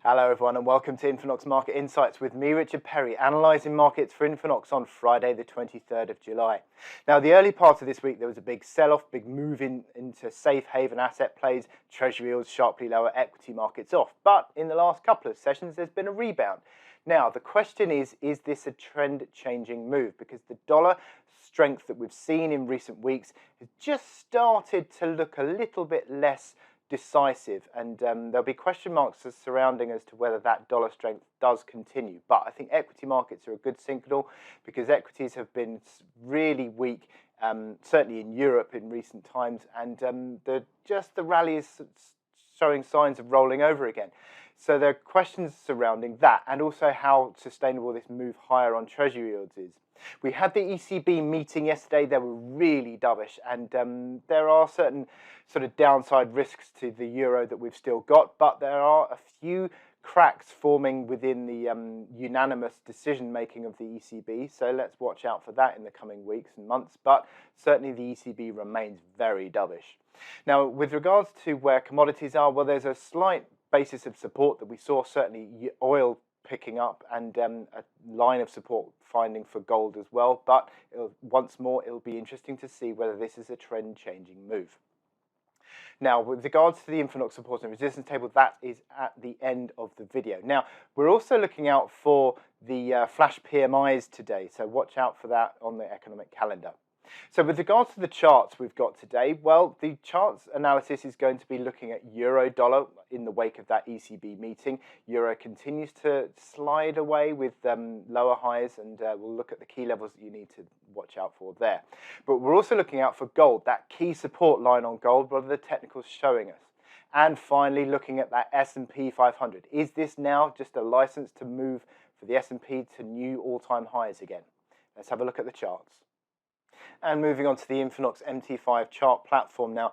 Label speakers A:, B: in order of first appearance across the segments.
A: Hello everyone and welcome to INFINOX Market Insights with me, Richard Perry, analysing markets for INFINOX on Friday the 23rd of July. Now the early part of this week there was a big sell-off, big move into safe haven asset plays, treasury yields sharply lower, equity markets off. But in the last couple of sessions there's been a rebound. Now the question is this a trend changing move? Because the dollar strength that we've seen in recent weeks has just started to look a little bit less decisive, and there'll be question marks surrounding as to whether that dollar strength does continue. But I think equity markets are a good signal because equities have been really weak, certainly in Europe in recent times, and the rally is showing signs of rolling over again. So there are questions surrounding that, and also how sustainable this move higher on treasury yields is. We had the ECB meeting yesterday. They were really dovish, and there are certain sort of downside risks to the euro that we've still got, but there are a few cracks forming within the unanimous decision making of the ECB. So let's watch out for that in the coming weeks and months, but certainly the ECB remains very dovish. Now, with regards to where commodities are, well, there's a slight basis of support that we saw, certainly oil picking up, and a line of support finding for gold as well. But once more, it'll be interesting to see whether this is a trend changing move. Now, with regards to the INFINOX support and resistance table, that is at the end of the video. Now, we're also looking out for the flash PMIs today, so watch out for that on the economic calendar. So with regards to the charts we've got today, well, the charts analysis is going to be looking at euro dollar in the wake of that ECB meeting. Euro continues to slide away with lower highs, and we'll look at the key levels that you need to watch out for there. But we're also looking out for gold, that key support line on gold, what are the technicals showing us? And finally, looking at that S&P 500. Is this now just a license to move for the S&P to new all-time highs again? Let's have a look at the charts. And moving on to the INFINOX MT5 chart platform now.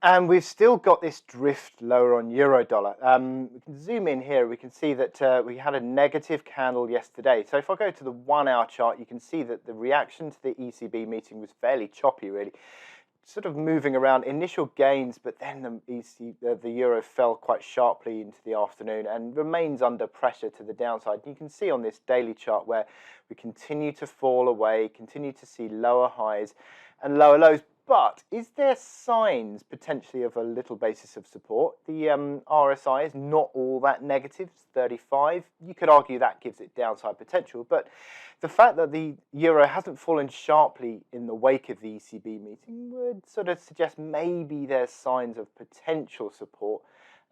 A: And we've still got this drift lower on euro dollar. We can zoom in here. We can see that we had a negative candle yesterday. So if I go to the 1 hour chart, you can see that the reaction to the ECB meeting was fairly choppy, really. Sort of moving around, initial gains, but then the euro fell quite sharply into the afternoon and remains under pressure to the downside. You can see on this daily chart where we continue to fall away, continue to see lower highs and lower lows. But is there signs potentially of a little basis of support? The RSI is not all that negative, it's 35. You could argue that gives it downside potential, but the fact that the euro hasn't fallen sharply in the wake of the ECB meeting would sort of suggest maybe there's signs of potential support.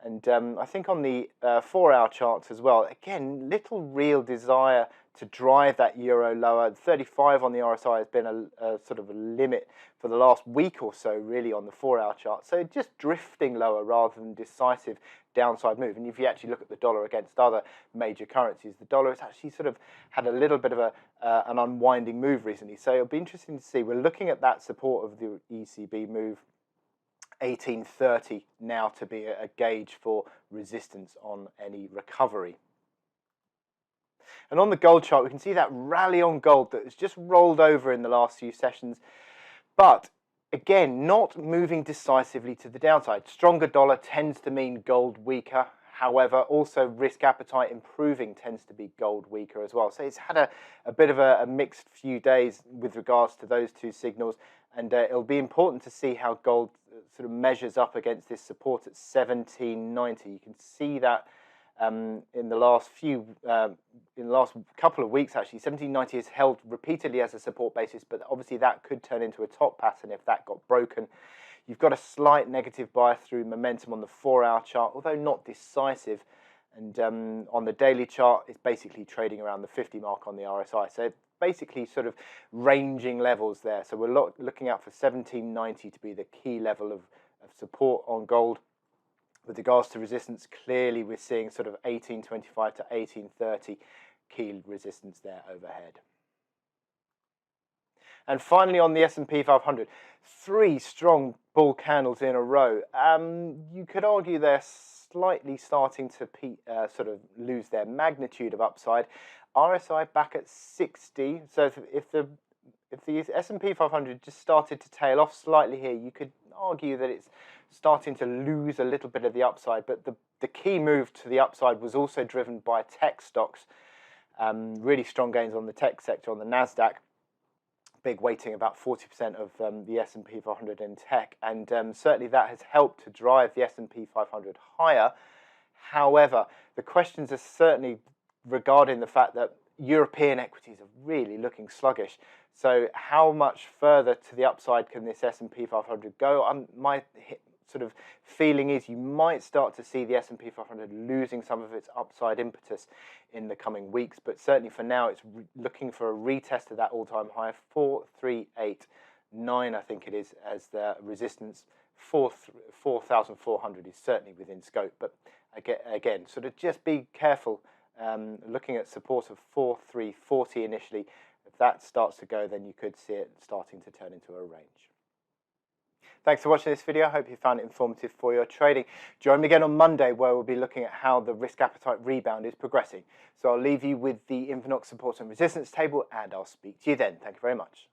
A: And I think on the 4 hour charts as well, again, little real desire to drive that euro lower. 35 on the RSI has been a sort of a limit for the last week or so, really, on the 4 hour chart. So just drifting lower rather than decisive downside move. And if you actually look at the dollar against other major currencies, the dollar has actually sort of had a little bit of an unwinding move recently. So it'll be interesting to see. We're looking at that support of the ECB move. 1830 now to be a gauge for resistance on any recovery. And on the gold chart, we can see that rally on gold that has just rolled over in the last few sessions, but again, not moving decisively to the downside. Stronger dollar tends to mean gold weaker. However, also risk appetite improving tends to be gold weaker as well. So it's had a bit of a mixed few days with regards to those two signals. And it'll be important to see how gold sort of measures up against this support at 1790. You can see that in the last couple of weeks, actually, 1790 is held repeatedly as a support basis, but obviously that could turn into a top pattern if that got broken. You've got a slight negative bias through momentum on the 4 hour chart, although not decisive. And on the daily chart, it's basically trading around the 50 mark on the RSI. So basically sort of ranging levels there. So we're looking out for 1790 to be the key level of support on gold. With regards to resistance, clearly we're seeing sort of 1825 to 1830 key resistance there overhead. And finally on the S&P 500, 3 strong bull candles in a row. You could argue they're slightly starting to sort of lose their magnitude of upside. RSI back at 60. So if the S&P 500 just started to tail off slightly here, you could argue that it's starting to lose a little bit of the upside, but the key move to the upside was also driven by tech stocks. Really strong gains on the tech sector on the NASDAQ. Big weighting, about 40% of the S&P 500 in tech, and certainly that has helped to drive the S&P 500 higher. However, the questions are certainly regarding the fact that European equities are really looking sluggish. So how much further to the upside can this S&P 500 go? My sort of feeling is you might start to see the S&P 500 losing some of its upside impetus in the coming weeks, but certainly for now it's looking for a retest of that all-time high, 4,389 I think it is, as the resistance. 4,400 is certainly within scope, but again, sort of just be careful looking at support of 4,340 initially. If that starts to go, then you could see it starting to turn into a range. Thanks for watching this video. I hope you found it informative for your trading. Join me again on Monday, where we'll be looking at how the risk appetite rebound is progressing. So I'll leave you with the INFINOX support and resistance table, and I'll speak to you then. Thank you very much.